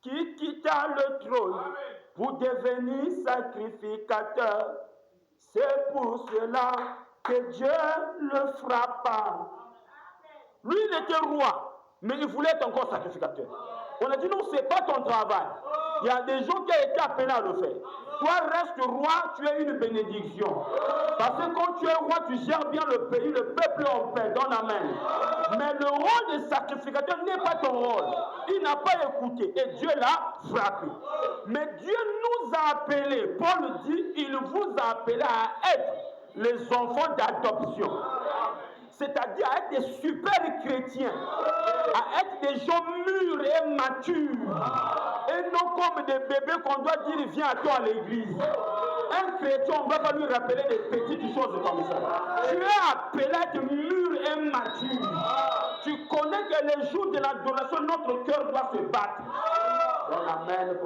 qui quitta le trône pour devenir sacrificateur. C'est pour cela que Dieu le frappa. Lui, il était roi, mais il voulait être encore sacrificateur. On a dit non, ce n'est pas ton travail. Il y a des gens qui ont été appelés à le faire. Toi, reste roi, tu es une bénédiction. Parce que quand tu es roi, tu gères bien le pays, le peuple en paix. Donne amen. Mais le rôle de sacrificateur n'est pas ton rôle. Il n'a pas écouté et Dieu l'a frappé. Mais Dieu nous a appelés. Paul dit, il vous a appelés à être les enfants d'adoption. C'est-à-dire à être des super chrétiens, à être des gens mûrs et matures, et non comme des bébés qu'on doit dire viens à toi à l'église. Un chrétien, on ne va pas lui rappeler des petites choses comme ça. Tu es appelé à être mûr et mature. Tu connais que les jours de l'adoration, notre cœur doit se battre. Amen.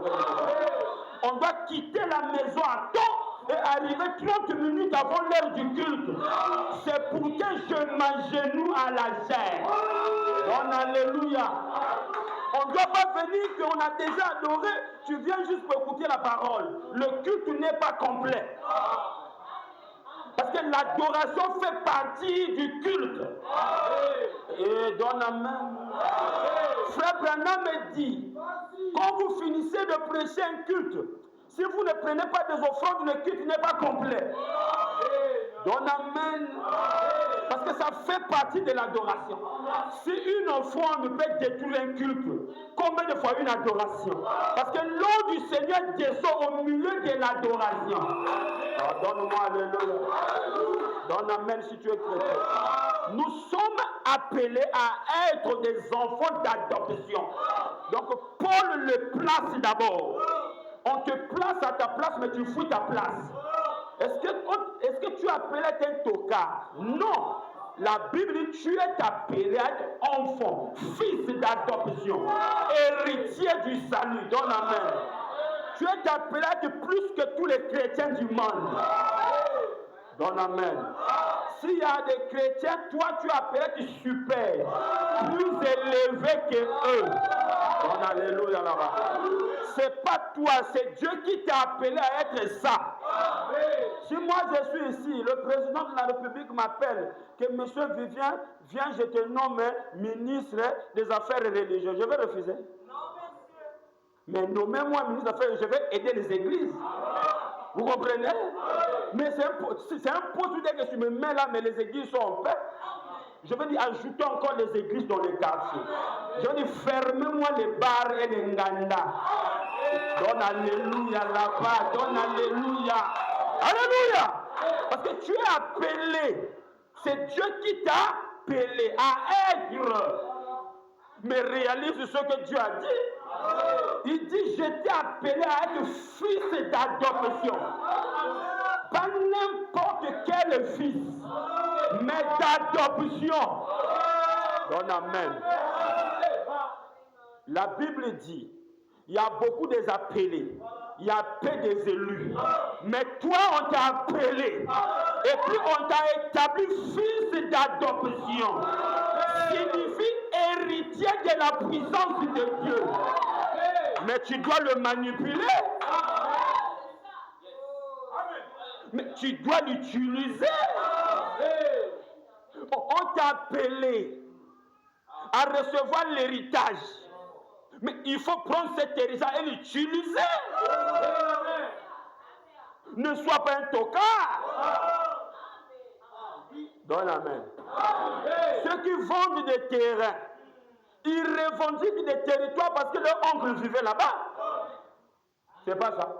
On doit quitter la maison à temps et arriver 30 minutes avant l'heure du culte. C'est pour que je m'agenouille à la chair. Oh, alléluia. On ne doit pas venir qu'on a déjà adoré. Tu viens juste pour écouter la parole. Le culte n'est pas complet. Parce que l'adoration fait partie du culte. Et donne la main. Frère Branham me dit, quand vous finissez de prêcher un culte, si vous ne prenez pas des offrandes, le culte n'est pas complet. Donne amen. Parce que ça fait partie de l'adoration. Si une offrande peut détruire un culte, combien de fois une adoration? Parce que l'eau du Seigneur descend au milieu de l'adoration. Oh, donne-moi alléluia. Donne amen si tu es chrétien. Nous sommes appelés à être des enfants d'adoption. Donc Paul le place d'abord. On te place à ta place, mais tu fous ta place. Est-ce que tu es appelé à être un tocard? Non. La Bible dit tu es appelé à être enfant, fils d'adoption, héritier du salut. Donne la main. Tu es appelé à être plus que tous les chrétiens du monde. Donne amen. S'il y a des chrétiens, toi tu es appelé à être super, plus élevé que eux. Donne alléluia là-bas. C'est pas toi, c'est Dieu qui t'a appelé à être ça. Si moi je suis ici, le président de la République m'appelle que monsieur Vivien, viens, je te nomme ministre des Affaires religieuses, je vais refuser. Mais nommez-moi ministre des Affaires, je vais aider les églises. Vous comprenez? Mais c'est un poste que tu me mets là, mais les églises sont en paix. Je veux dire, ajoutez encore les églises dans les quartiers. Je veux dire, fermez-moi les bars et les nganda. Donne alléluia là-bas, donne alléluia. Alléluia. Parce que tu es appelé. C'est Dieu qui t'a appelé à être. Mais réalise ce que Dieu a dit. Il dit, je t'ai appelé à être fils d'adoption. Pas n'importe quel fils, mais d'adoption. Donne amen. La Bible dit, il y a beaucoup des appelés, il y a peu des élus. Mais toi, on t'a appelé. Et puis on t'a établi fils d'adoption. Signifie héritier de la puissance de Dieu. Mais tu dois le manipuler. Mais tu dois l'utiliser. On t'a appelé à recevoir l'héritage. Mais il faut prendre cet héritage et l'utiliser. Ne sois pas un tocard. Donne amen. Ceux qui vendent des terrains, ils revendiquent des territoires parce que leur oncle vivait là-bas. C'est pas ça.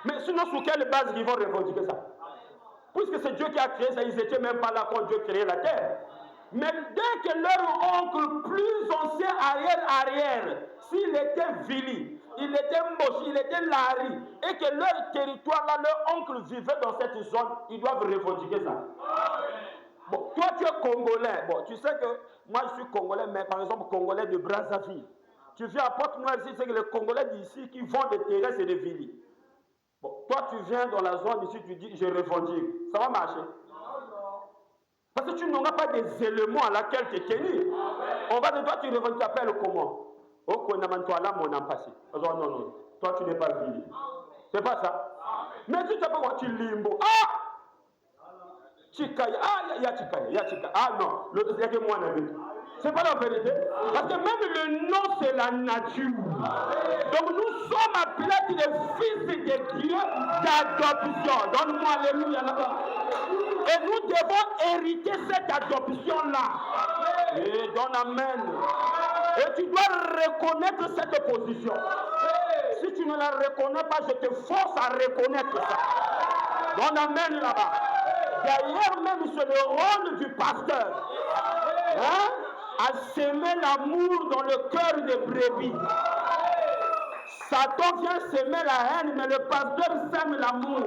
Mais sinon, sur quelle base ils vont revendiquer ça? Puisque c'est Dieu qui a créé ça, ils n'étaient même pas là quand Dieu créait la terre. Mais dès que leur oncle plus ancien arrière, s'il était Vili, il était Moshi, il était Lari, et que leur territoire là, leur oncle vivait dans cette zone, ils doivent revendiquer ça. Bon, toi tu es Congolais, bon, tu sais que moi je suis Congolais, mais par exemple Congolais de Brazzaville. Tu viens à Porte-Noire ici, c'est que les Congolais d'ici qui vendent des terrains, c'est des Vili. Bon, toi tu viens dans la zone ici, tu dis je revendique, ça va marcher? Parce que tu n'auras pas des éléments à laquelle te tenir. On va de toi, tu revendiques, tu appelles comment? Oh, qu'on a toi là, mon passé. Non, non, toi tu n'es pas fini. C'est pas ça. Mais tu ne sais pas quoi tu limbo. Ah! Chikaya, il y a Chikaya, il y a Chikaya. Ah non, il y a que moi n'avais. C'est pas la vérité. Parce que même le nom, c'est la nature. Donc nous sommes appelés des fils de Dieu d'adoption. Donne-moi alléluia là-bas. Et nous devons hériter cette adoption-là. Et donne amen. Et tu dois reconnaître cette position. Si tu ne la reconnais pas, je te force à reconnaître ça. Donne amen là-bas. D'ailleurs même, c'est le rôle du pasteur. Hein? À semer l'amour dans le cœur des brebis. Satan vient semer la haine, mais le pasteur sème l'amour.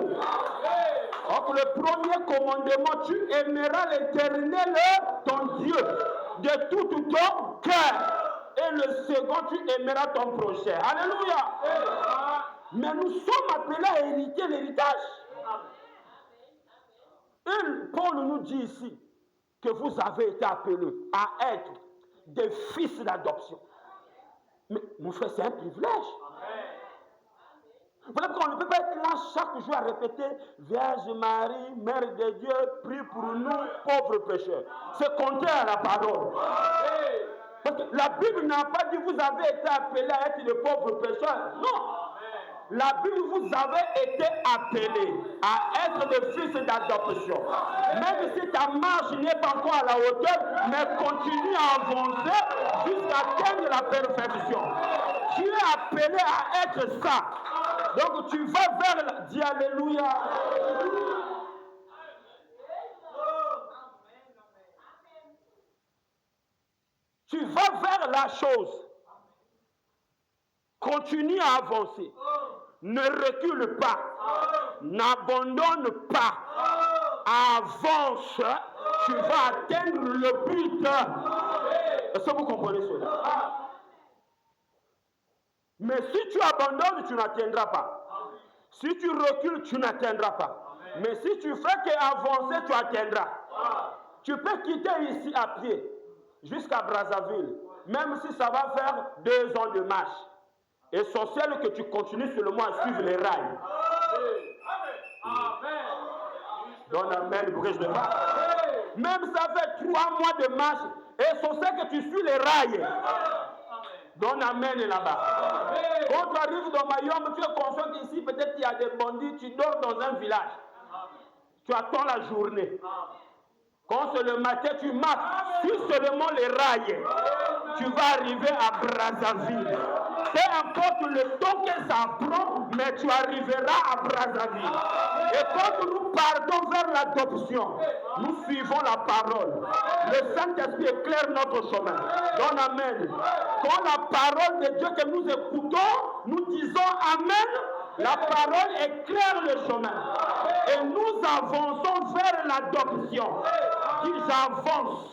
Donc le premier commandement, tu aimeras l'Éternel, ton Dieu, de tout ton cœur. Et le second, tu aimeras ton prochain. Alléluia. Mais nous sommes appelés à hériter l'héritage. Et Paul nous dit ici que vous avez été appelés à être des fils d'adoption. Mais mon frère, c'est un privilège. Voilà pourquoi on ne peut pas être là chaque jour à répéter Vierge Marie, Mère de Dieu, prie pour nous, pauvres pécheurs. C'est contraire à la parole. Parce que la Bible n'a pas dit vous avez été appelés à être des pauvres pécheurs. Non. La Bible vous avez été appelés à être des fils d'adoption. Même si ta marche n'est pas encore à la hauteur, mais continue à avancer jusqu'à atteindre la perfection. Tu es appelé à être ça. Donc tu vas vers, dis alléluia. Tu vas vers la chose. Continue à avancer. Ne recule pas. N'abandonne pas. Avance. Tu vas atteindre le but. Est-ce que vous comprenez cela? Mais si tu abandonnes, tu n'atteindras pas. Si tu recules, tu n'atteindras pas. Mais si tu fais qu'avancer, tu atteindras. Tu peux quitter ici à pied jusqu'à Brazzaville, même si ça va faire 2 ans de marche. Essentiel que tu continues seulement à suivre les rails. Donne amen, bouge de pas. Même ça fait 3 mois de marche, essentiel que tu suis les rails. Donne amen là-bas. Quand tu arrives dans Mayombe, tu es conscient qu'ici peut-être il y a des bandits, tu dors dans un village. Tu attends la journée. Quand c'est le matin, tu marches sur seulement les rails. Tu vas arriver à Brazzaville. Peu importe le temps que ça prend, mais tu arriveras à Brazzaville. Et quand nous partons vers l'adoption, nous suivons la parole. Le Saint-Esprit éclaire notre chemin. Donne amen. Quand la parole de Dieu que nous écoutons, nous disons amen, la parole éclaire le chemin. Et nous avançons vers l'adoption. Dis j'avance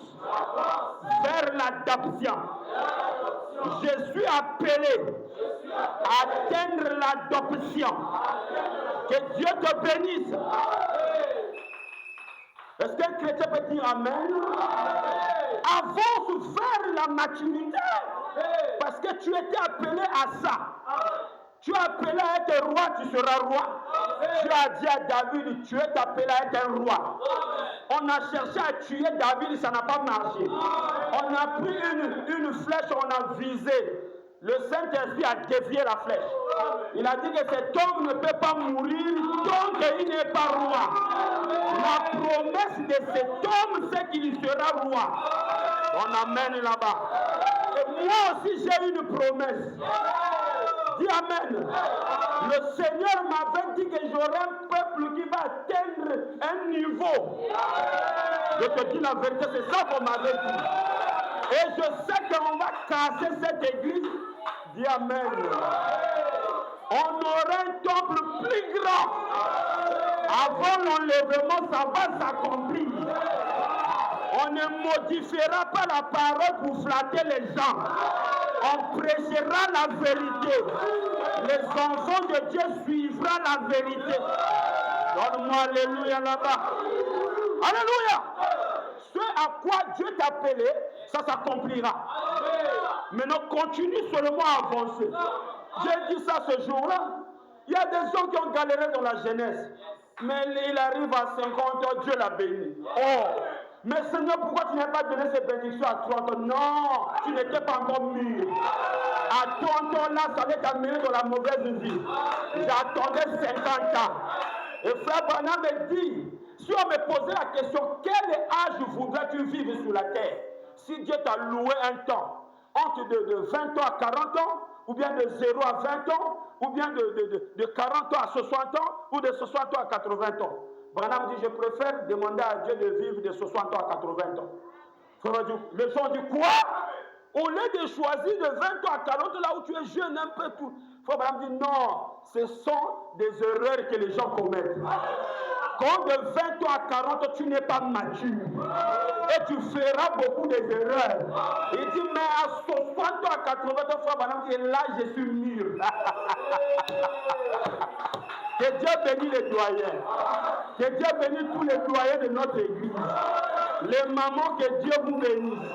vers l'adoption. Je suis appelé à atteindre l'adoption. Que Dieu te bénisse. Est-ce qu'un chrétien peut dire amen? Avance vers la maturité. Parce que tu étais appelé à ça. Tu es appelé à être roi, tu seras roi. Dieu a dit à David, tu es appelé à être un roi. On a cherché à tuer David, ça n'a pas marché. On a pris une flèche, on a visé. Le Saint-Esprit a dévié la flèche. Il a dit que cet homme ne peut pas mourir tant qu'il n'est pas roi. La promesse de cet homme, c'est qu'il sera roi. On amène là-bas. Et moi aussi, j'ai une promesse. Dis amen. Le Seigneur m'avait dit que j'aurai un peuple qui va atteindre un niveau. Je te dis la vérité, c'est ça qu'on m'avait dit. Et je sais qu'on va casser cette église. Dis amen. On aura un temple plus grand. Avant l'enlèvement, ça va s'accomplir. On ne modifiera pas la parole pour flatter les gens. On prêchera la vérité. Les enfants de Dieu suivront la vérité. Donne-moi alléluia là-bas. Alléluia. Ce à quoi Dieu t'a appelé, ça s'accomplira. Maintenant, continue seulement à avancer. J'ai dit ça ce jour-là. Il y a des gens qui ont galéré dans la jeunesse. Mais il arrive à 50 ans, Dieu l'a béni. Oh! Mais Seigneur, pourquoi tu n'as pas donné ces bénédictions à 30 ans? Non, tu n'étais pas encore mûr. À 30 ans, là, ça allait t'amener dans la mauvaise vie. J'attendais 50 ans. Et frère Branham me dit, si on me posait la question, quel âge voudrais-tu vivre sur la terre? Si Dieu t'a loué un temps, entre de 20 ans à 40 ans, ou bien de 0 à 20 ans, ou bien de 40 ans à 60 ans, ou de 60 ans à 80 ans. Branham dit, je préfère demander à Dieu de vivre de 60 ans à 80 ans. Les gens disent quoi? Au lieu de choisir de 20 ans à 40 ans, là où tu es jeune, un peu tout. Branham dit, non, ce sont des erreurs que les gens commettent. Quand de 20 ans à 40 ans, tu n'es pas mature. Et tu feras beaucoup d'erreurs. Il dit, mais à 60 ans à 80 ans, Frère Branham dit, là, je suis mûr. Que Dieu bénisse les doyens. Que Dieu bénisse tous les doyens de notre église. Les mamans, que Dieu vous bénisse.